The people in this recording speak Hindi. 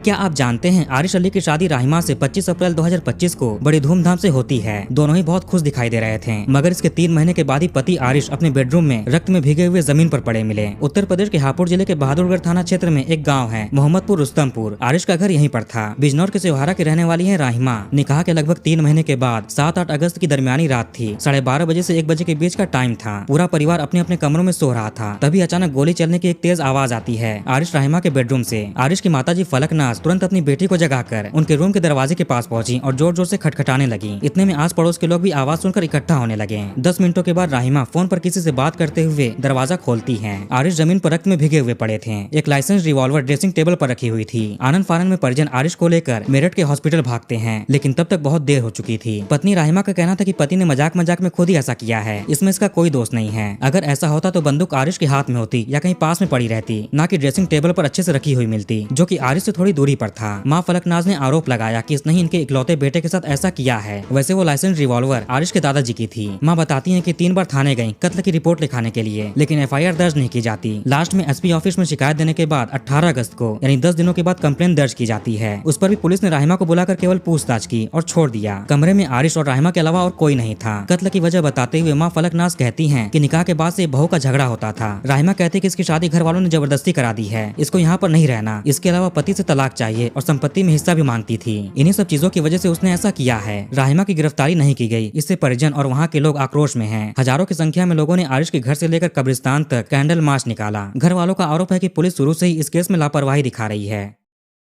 क्या आप जानते हैं आरिश अली की शादी राहिमा से 25 अप्रैल 2025 को बड़ी धूमधाम से होती है। दोनों ही बहुत खुश दिखाई दे रहे थे, मगर इसके 3 महीने के बाद ही पति आरिश अपने बेडरूम में रक्त में भीगे हुए जमीन पर पड़े मिले। उत्तर प्रदेश के हापुड़ जिले के बहादुरगढ़ थाना क्षेत्र में एक गाँव है मोहम्मदपुर रुस्तमपुर। आरिश का घर यहीं पर था। बिजनौर के सिवहारा की रहने वाली है राहिमा। निकाह के लगभग 3 महीने के बाद 7-8 अगस्त की दरमियानी रात थी। 12:30 बजे से 1 बजे के बीच का टाइम था। पूरा परिवार अपने अपने कमरों में सो रहा था। तभी अचानक गोली चलने की एक तेज आवाज आती है आरिश राहिमा के बेडरूम से। आरिश की माताजी फलकनाज तुरंत अपनी बेटी को जगाकर उनके रूम के दरवाजे के पास पहुंची और जोर जोर से खटखटाने लगी। इतने में आस पड़ोस के लोग भी आवाज सुनकर इकट्ठा होने लगे। 10 मिनटों के बाद राहिमा फोन पर किसी से बात करते हुए दरवाजा खोलती है। आरिश जमीन पर रक्त में भीगे हुए पड़े थे। एक लाइसेंस रिवॉल्वर ड्रेसिंग टेबल पर रखी हुई थी। आनंद फानन में परिजन आरिश को लेकर मेरठ के हॉस्पिटल भागते हैं, लेकिन तब तक बहुत देर हो चुकी थी। पत्नी राहिमा का कहना था कि पति ने मजाक मजाक में खुद ही ऐसा किया है, इसमें इसका कोई दोष नहीं है। अगर ऐसा होता तो बंदूक आरिश के हाथ में होती या कहीं पास में पड़ी रहती, ना कि ड्रेसिंग टेबल पर अच्छे से रखी हुई मिलती, जो कि आरिश से थोड़ी दूरी पर था। मां फलकनाज ने आरोप लगाया कि इसने ही इनके इकलौते बेटे के साथ ऐसा किया है। वैसे वो लाइसेंस रिवॉल्वर आरिश के दादाजी की थी। मां बताती हैं कि 3 बार थाने गईं कत्ल की रिपोर्ट लिखाने के लिए, लेकिन एफआईआर दर्ज नहीं की जाती। लास्ट में एसपी ऑफिस में शिकायत देने के बाद 18 अगस्त को यानी 10 दिनों के बाद कंप्लेन दर्ज की जाती है। उस पर भी पुलिस ने राहिमा को बुलाकर केवल पूछताछ की और छोड़ दिया। कमरे में आरिश और राहिमा के अलावा और कोई नहीं था। कत्ल की वजह बताते हुए मां फलकनाज कहती हैं कि निकाह के बाद से बहू का झगड़ा होता था। राहिमा कहती कि इसकी शादी घर वालों ने जबरदस्ती करा दी है, इसको यहाँ पर नहीं रहना। इसके अलावा पति से तलाक चाहिए और संपत्ति में हिस्सा भी मांगती थी। इन्हीं सब चीजों की वजह से उसने ऐसा किया है। राहिमा की गिरफ्तारी नहीं की गई, इससे परिजन और वहाँ के लोग आक्रोश में हैं। हजारों की संख्या में लोगों ने आरिश के घर से लेकर कब्रिस्तान तक कैंडल मार्च निकाला। घर वालों का आरोप है कि पुलिस शुरू से ही इस केस में लापरवाही दिखा रही है।